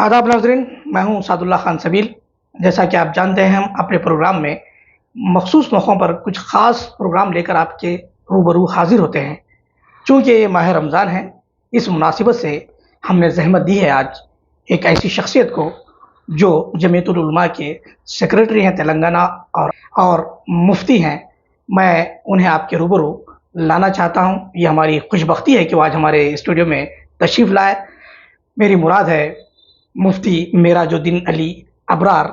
आदाब नाज़रीन, मैं हूं सादुल्ला खान सबील। जैसा कि आप जानते हैं, हम अपने प्रोग्राम में मखसूस मौक़ों पर कुछ ख़ास प्रोग्राम लेकर आपके रूबरू हाज़िर होते हैं। चूँकि ये माह रमज़ान है, इस मुनासिबत से हमने ज़हमत दी है आज एक ऐसी शख्सियत को जो जमीयतुल उलमा के सेक्रेटरी हैं तेलंगाना और मुफ्ती हैं। मैं उन्हें आपके रूबरू लाना चाहता हूँ। ये हमारी खुशबख्ती है कि वो आज हमारे स्टूडियो में तशरीफ़ लाए। मेरी मुराद है मुफ्ती मेराजुद्दीन अली अबरार,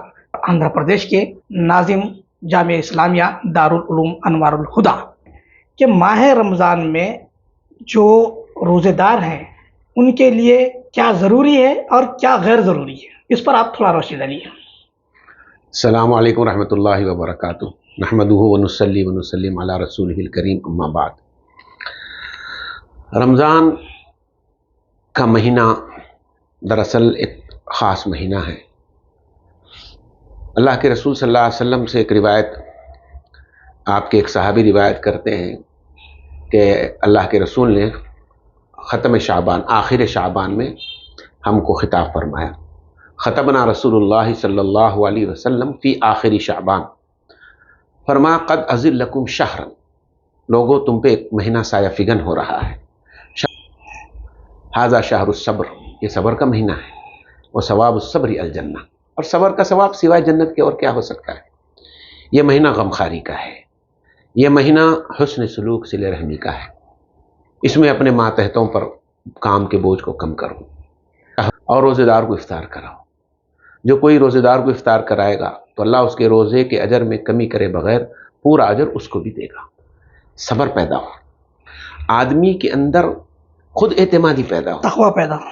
आंध्र प्रदेश के नाजिम जामिया इस्लामिया दारुल उलूम अनवारुल हुदा के माह रमज़ान में जो रोज़ेदार हैं उनके लिए क्या ज़रूरी है और क्या गैर ज़रूरी है, इस पर आप थोड़ा रोशनी डालिए। अस्सलामु अलैकुम रहमतुल्लाहि व बरकातुहू, नहमदुहु व नुसल्ली व नुसल्लिम अला रसूलिहिल करीम, अम्मा बाद। रमज़ान का महीना दरअसल एक ख़ास महीना है। अल्लाह के रसूल सल्लल्लाहु अलैहि वसल्लम से एक रिवायत, आपके एक सहाबी रिवायत करते हैं कि अल्लाह के रसूल ने ख़त्म शाबान, आखिर शाबान में हमको खिताब फरमाया। ख़तबना रसूलुल्लाह सल्लल्लाहु अलैहि वसल्लम फ़ी आखिरी शाबान, फरमा क़द अज़िल्लकुम शहरन, लोगों तुम पे एक महीना साया फिगन हो रहा है। हाज़ा शहरुस सब्र, ये सब्र का महीना है। और सवाबुस सब्रि अल जन्नह, और सब्र का सवाब सिवाय जन्नत के और क्या हो सकता है। ये महीना गमखारी का है, ये महीना हुस्न सलूक सिले रहमी का है। इसमें अपने मातहतों पर काम के बोझ को कम करो और रोज़ेदार को इफ्तार कराओ। जो कोई रोज़ेदार को इफ्तार कराएगा तो अल्लाह उसके रोज़े के अजर में कमी करे बगैर पूरा अजर उसको भी देगा। सब्र पैदा हो, आदमी के अंदर खुद एतमादी पैदा हो, तक़वा पैदा हो।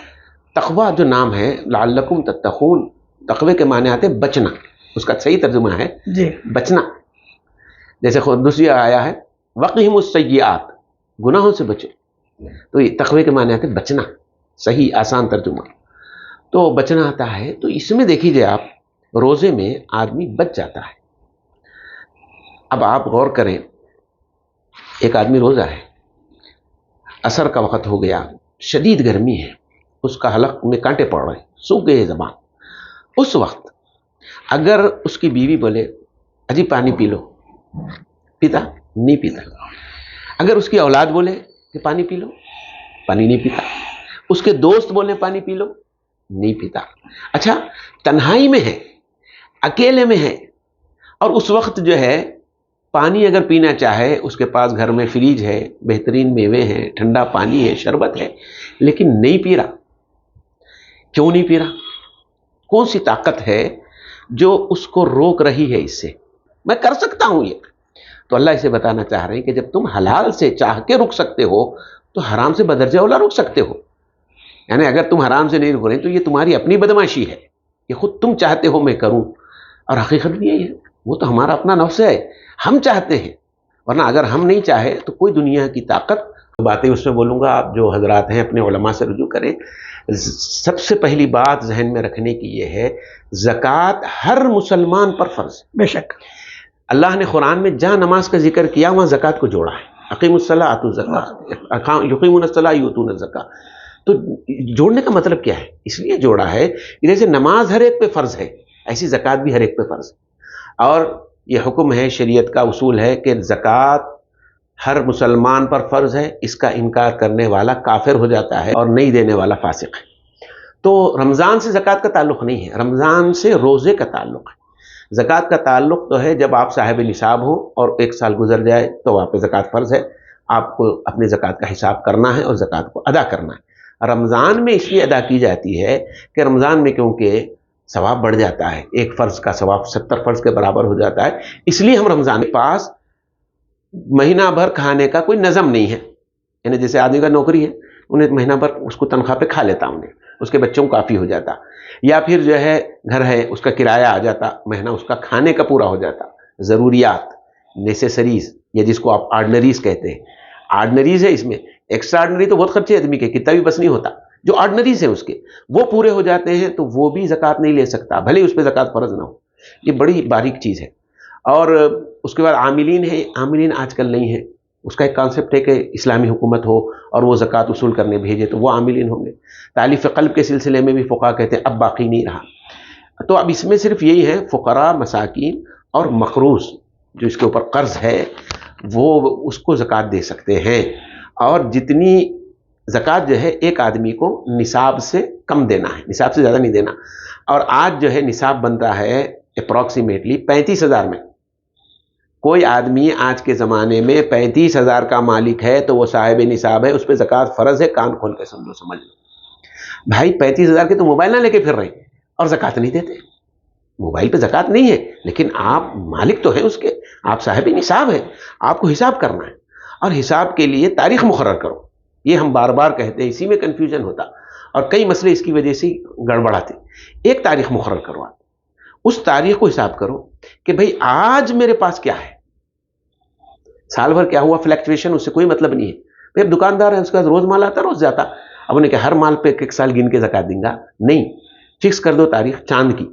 तक़वा जो नाम है, लअल्लकुम तत्तक़ून, तक़वे के माने आते बचना, उसका सही तर्जुमा है जी बचना। जैसे खुद दूसरी आया है वक़िहिमुस सय्यिआत, गुनाहों से बचो, तो ये तक़वे के माने आते बचना, सही आसान तर्जुमा। तो बचना आता है, तो इसमें देखिए आप रोज़े में आदमी बच जाता है। अब आप गौर करें, एक आदमी रोज़ा है, असर का वक़्त हो गया, शदीद गर्मी है, उसका हलक में कांटे पड़ रहे हैं, सूख गए ज़बान। उस वक्त अगर उसकी बीवी बोले अजी पानी पी लो, पीता नहीं पीता। अगर उसकी औलाद बोले कि पानी पी लो, पानी नहीं पीता। उसके दोस्त बोले पानी पी लो, नहीं पीता। अच्छा, तन्हाई में है, अकेले में है, और उस वक्त जो है पानी अगर पीना चाहे, उसके पास घर में फ्रिज है, बेहतरीन मेवे हैं, ठंडा पानी है, शरबत है, लेकिन नहीं पी रहा। क्यों नहीं पी रहा? कौन सी ताकत है जो उसको रोक रही है इससे? मैं कर सकता हूं ये। तो अल्लाह इसे बताना चाह रहे हैं कि जब तुम हलाल से चाह के रुक सकते हो तो हराम से बदरजा औला रुक सकते हो। यानी अगर तुम हराम से नहीं रुक रहे तो ये तुम्हारी अपनी बदमाशी है, ये खुद तुम चाहते हो मैं करूं, और हकीकत भी यही है, वो तो हमारा अपना नफ्स है, हम चाहते हैं। वरना अगर हम नहीं चाहे तो कोई दुनिया की ताकत, बातें उसमें बोलूँगा, आप जो हजरात हैं अपने उलमा से रुजू करें। सबसे पहली बात जहन में रखने की ये है, ज़कात हर मुसलमान पर फ़र्ज़। बेशक अल्लाह ने कुरान में जहाँ नमाज का जिक्र किया वहाँ ज़कात को जोड़ा है। अक़ीमुस्सलाह आतू ज़कात, युक़ीमुनस्सलाह यूतून ज़कात। तो जोड़ने का मतलब क्या है? इसलिए जोड़ा है कि जैसे नमाज हर एक पे फ़र्ज़ है, ऐसी ज़कात भी हर एक पे फ़र्ज़ है। और यह हुक्म है, शरीयत का उसूल है कि ज़कात हर मुसलमान पर फ़र्ज़ है, इसका इनकार करने वाला काफिर हो जाता है और नहीं देने वाला फासिक है। तो रमज़ान से ज़कात का ताल्लुक़ नहीं है, रमज़ान से रोज़े का ताल्लुक़ है। ज़कात का ताल्लुक़ तो है जब आप साहिब निसाब हो और एक साल गुजर जाए तो वहाँ पे ज़कात फ़र्ज़ है, आपको अपने ज़कात का हिसाब करना है और ज़कात को अदा करना है। रमज़ान में इसलिए अदा की जाती है कि रमज़ान में क्योंकि सवाब बढ़ जाता है, एक फ़र्ज़ का सवाब 70 फ़र्ज़ के बराबर हो जाता है, इसलिए हम रमज़ान के पास महीना भर खाने का कोई नज़म नहीं है। यानी जैसे आदमी का नौकरी है, उन्हें महीना भर उसको तनख्वाह पे खा लेता, उन्हें उसके बच्चों को काफ़ी हो जाता, या फिर जो है घर है उसका किराया आ जाता, महीना उसका खाने का पूरा हो जाता। ज़रूरियात, नेसेसरीज़, या जिसको आप आर्डनरीज़ कहते हैं, आर्डनरीज़ है, इसमें एक्स्ट्रा आर्डनरी तो बहुत खर्चे आदमी के, कितना भी बस नहीं होता। जो आर्डनरीज़ है उसके वो पूरे हो जाते हैं तो वो भी ज़कात नहीं ले सकता, भले ही उस पर ज़कात फ़र्ज़ ना हो। ये बड़ी बारीक चीज़ है। और उसके बाद आमिलीन है, आमिलीन आजकल नहीं है, اس کا ایک کانسیپٹ ہے کہ اسلامی حکومت ہو اور وہ زکوٰۃ وصول کرنے بھیجے تو وہ عاملین ہوں گے. تالیف قلب کے سلسلے میں بھی فقہا کہتے ہیں اب باقی نہیں رہا. تو اب اس میں صرف یہی ہے فقراء، مساکین اور مقروض جو اس کے اوپر قرض ہے وہ اس کو زکوٰۃ دے سکتے ہیں. اور جتنی زکوٰۃ جو ہے ایک آدمی کو نصاب سے کم دینا ہے، نصاب سے زیادہ نہیں دینا. اور آج جو ہے نصاب بنتا ہے اپروکسیمیٹلی 35,000 میں. کوئی آدمی آج کے زمانے میں 35,000 کا مالک ہے تو وہ صاحب نصاب ہے، اس پہ زکوٰۃ فرض ہے. کان کھول کے سمجھ لو بھائی. 35,000 کے تو موبائل نہ لے کے پھر رہے اور زکوٰۃ نہیں دیتے. موبائل پہ زکوٰۃ نہیں ہے لیکن آپ مالک تو ہیں اس کے، آپ صاحب نصاب ہے. آپ کو حساب کرنا ہے اور حساب کے لیے تاریخ مقرر کرو. یہ ہم بار بار کہتے ہیں، اسی میں کنفیوژن ہوتا اور کئی مسئلے اس کی وجہ سے گڑبڑاتے. ایک تاریخ مقرر کرو، آپ اس تاریخ کو حساب کرو کہ بھئی آج میرے پاس کیا ہے، سال بھر کیا ہوا فلیکچویشن اس سے کوئی مطلب نہیں ہے. اب دکاندار ہے اس کا روز مال آتا روز جاتا، اب انہیں کہ ہر مال پہ ایک سال گن کے زکوٰۃ دیں گا نہیں. فکس کر دو تاریخ چاند کی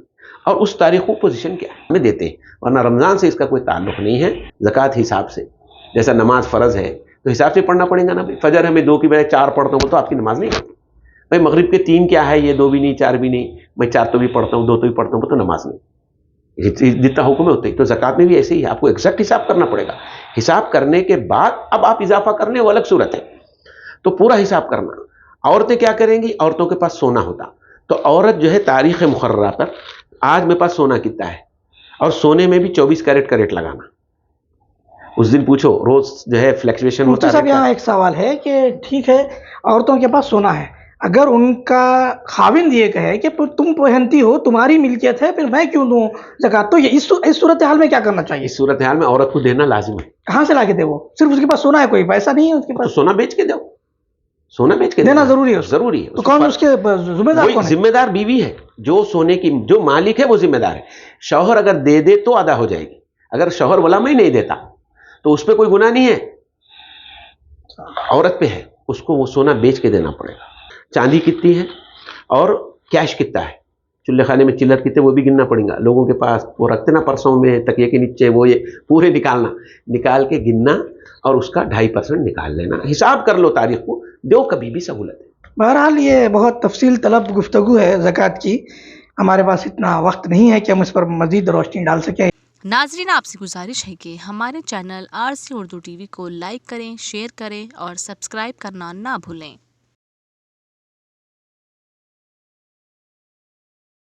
اور اس تاریخ کو پوزیشن کیا ہے ہمیں دیتے ہیں. ورنہ رمضان سے اس کا کوئی تعلق نہیں ہے. زکوٰۃ حساب سے، جیسا نماز فرض ہے تو حساب سے پڑھنا پڑے گا نا. فجر ہمیں 2 کی بجائے 4 پڑھتا ہوں تو آپ کی نماز نہیں ہوتی. بھائی مغرب کے 3 کیا ہے، یہ 2 بھی نہیں 4 بھی نہیں، میں 4 تو بھی پڑھتا ہوں 2 تو بھی پڑھتا ہوں، وہ تو نماز نہیں. جتنا حکم ہے ہوتا ہے. تو زکوٰۃ میں بھی ایسے ہی ہے، آپ کو ایگزیکٹ حساب کرنا پڑے گا. حساب کرنے کے بعد اب آپ اضافہ کر لیں وہ الگ صورت ہے. تو پورا حساب کرنا. عورتیں کیا کریں گی، عورتوں کے پاس سونا ہوتا تو عورت جو ہے تاریخ مقررہ پر آج میرے پاس سونا کتنا ہے، اور سونے میں بھی 24 کیرٹ کا ریٹ لگانا. اس دن پوچھو روز جو ہے فلیکچویشن ہوتا مفتی صاحب یہاں ایک سوال ہے کہ ٹھیک ہے عورتوں کے پاس سونا ہے، اگر ان کا خاوند یہ کہے کہ تم پہنتی ہو تمہاری ملکیت ہے پھر میں کیوں دوں زکوٰۃ، تو یہ اس صورتحال میں کیا کرنا چاہیے؟ اس صورتحال میں عورت کو دینا لازم ہے. کہاں سے لا کے دے؟ وہ صرف اس کے پاس سونا ہے، کوئی پیسہ نہیں ہے اس کے تو پاس، سونا بیچ کے دو. سونا بیچ کے دینا ضروری ہے. ضروری ہے. تو کون اس کے ذمہ دار کون ہے؟ ذمہ دار بیوی ہے. جو سونے کی جو مالک ہے وہ ذمہ دار ہے. شوہر اگر دے دے تو ادا ہو جائے گی. اگر شوہر بولا میں نہیں دیتا تو اس پہ کوئی گناہ نہیں ہے، عورت پہ ہے. اس کو وہ سونا بیچ کے دینا پڑے گا. چاندی کتنی ہے اور کیش کتنا ہے، چولہے خانے میں چلر کتنے وہ بھی گننا پڑے گا. لوگوں کے پاس وہ رکھتے نا پرسوں میں تکیے کے نیچے، وہ یہ پورے نکال کے گننا اور اس کا 2.5% نکال لینا. حساب کر لو تاریخ کو، دو کبھی بھی سہولت ہے. بہرحال یہ بہت تفصیل طلب گفتگو ہے زکوٰۃ کی. ہمارے پاس اتنا وقت نہیں ہے کہ ہم اس پر مزید روشنی ڈال سکیں. ناظرین آپ سے گزارش ہے کہ ہمارے چینل RC اردو TV کو لائک کریں، شیئر کریں اور سبسکرائب کرنا نہ بھولیں.